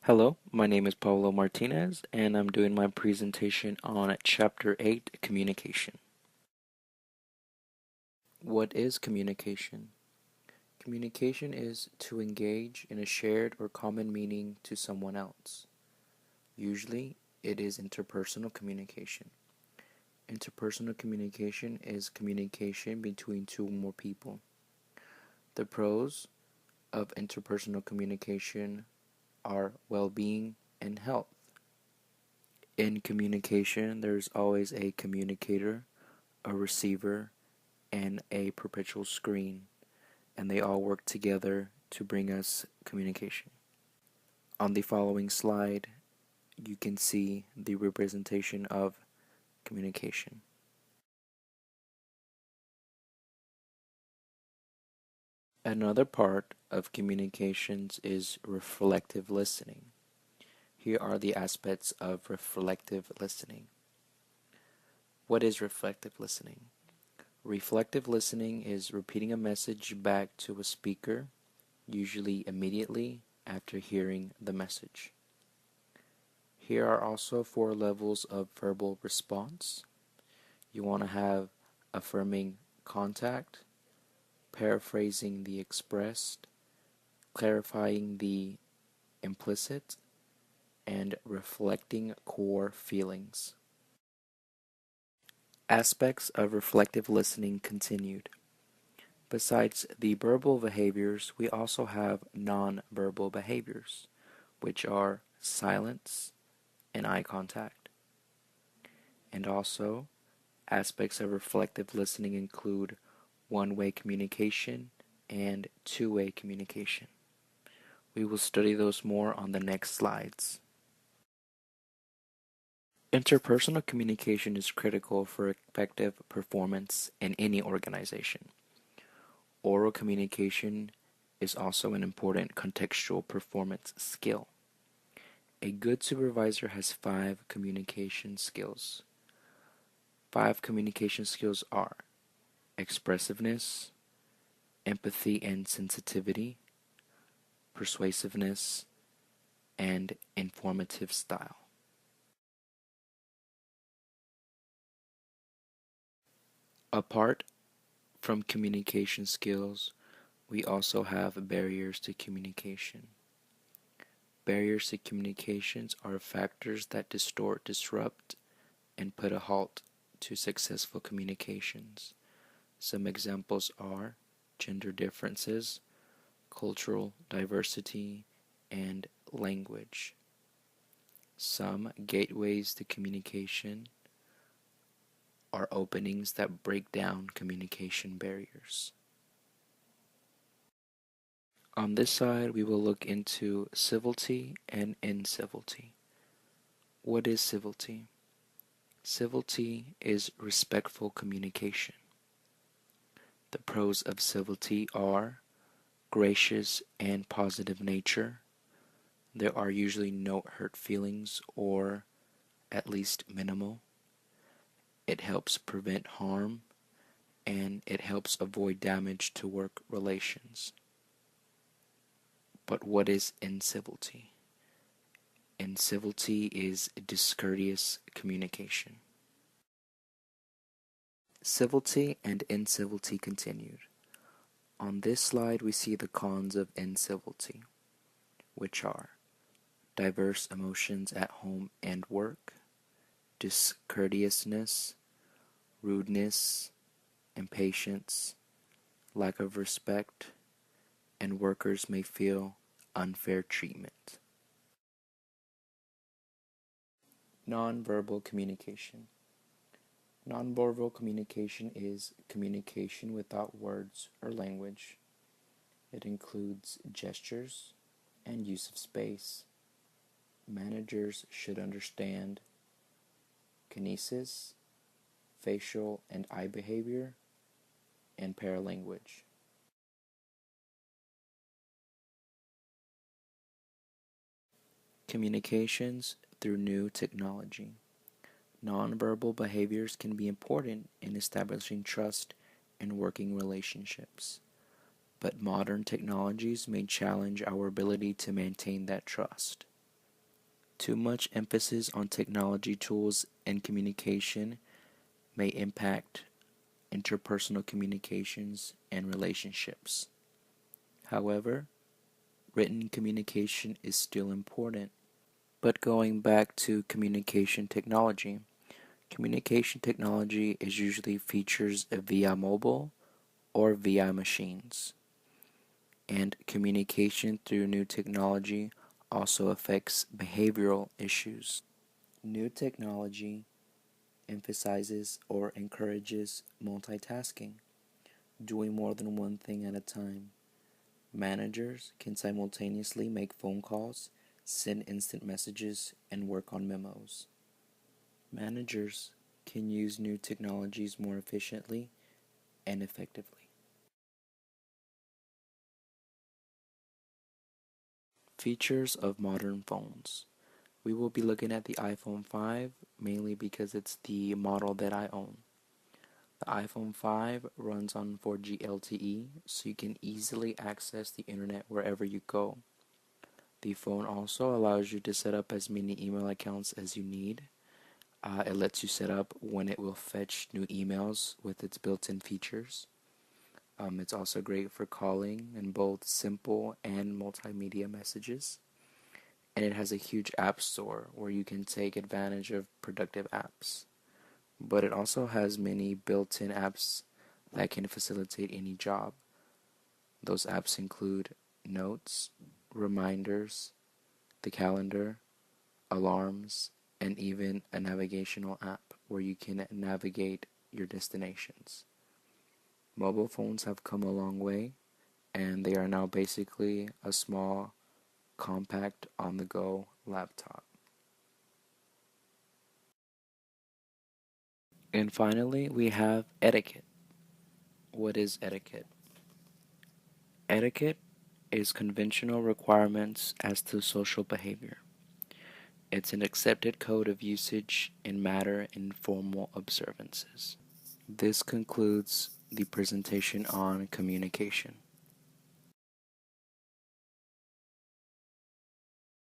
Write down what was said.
Hello, my name is Pablo Martinez, and I'm doing my presentation on Chapter 8, Communication. What is communication? Communication is to engage in a shared or common meaning to someone else. Usually, it is interpersonal communication. Interpersonal communication is communication between two or more people. The pros of interpersonal communication are well-being and health. In communication, there's always a communicator, a receiver, and a perpetual screen, and they all work together to bring us communication. On the following slide, you can see the representation of communication. Another part of communications is reflective listening. Here are the aspects of reflective listening. What is reflective listening? Reflective listening is repeating a message back to a speaker, usually immediately after hearing the message. Here are also 4 levels of verbal response. You want to have affirming contact, paraphrasing the expressed, clarifying the implicit, and reflecting core feelings. Aspects of reflective listening continued. Besides the verbal behaviors, we also have non-verbal behaviors, which are silence and eye contact. And also, aspects of reflective listening include one-way communication and two-way communication. We will study those more on the next slides. Interpersonal communication is critical for effective performance in any organization. Oral communication is also an important contextual performance skill. A good supervisor has 5 communication skills. 5 communication skills are expressiveness, empathy and sensitivity, persuasiveness, and informative style. Apart from communication skills, we also have barriers to communication. Barriers to communications are factors that distort, disrupt, and put a halt to successful communications. Some examples are gender differences, cultural diversity, and language. Some gateways to communication are openings that break down communication barriers. On this side, we will look into civility and incivility. What is civility? Civility is respectful communication. The pros of civility are gracious and positive nature. There are usually no hurt feelings, or at least minimal. It helps prevent harm, and it helps avoid damage to work relations. But what is incivility? Incivility is discourteous communication. Civility and incivility continued. On this slide, we see the cons of incivility, which are diverse emotions at home and work, discourteousness, rudeness, impatience, lack of respect, and workers may feel unfair treatment. Nonverbal communication. Nonverbal communication is communication without words or language. It includes gestures and use of space. Managers should understand kinesis, facial and eye behavior, and paralanguage. Communications through new technology. Nonverbal behaviors can be important in establishing trust and working relationships, but modern technologies may challenge our ability to maintain that trust. Too much emphasis on technology tools and communication may impact interpersonal communications and relationships. However, written communication is still important. But going back to communication technology is usually features via mobile or via machines. And communication through new technology also affects behavioral issues. New technology emphasizes or encourages multitasking, doing more than one thing at a time. Managers can simultaneously make phone calls, send instant messages, and work on memos. Managers can use new technologies more efficiently and effectively. Features of modern phones. We will be looking at the iPhone 5 mainly because it's the model that I own. The iPhone 5 runs on 4G LTE, so you can easily access the internet wherever you go. The phone also allows you to set up as many email accounts as you need. It lets you set up when it will fetch new emails with its built-in features. It's also great for calling in both simple and multimedia messages. And it has a huge app store where you can take advantage of productive apps. But it also has many built-in apps that can facilitate any job. Those apps include notes, reminders, the calendar, alarms, and even a navigational app where you can navigate your destinations. Mobile phones have come a long way, and they are now basically a small, compact, on the go laptop. And finally, we have etiquette. What is etiquette? Etiquette is conventional requirements as to social behavior. It's an accepted code of usage in matter in formal observances. This concludes the presentation on communication.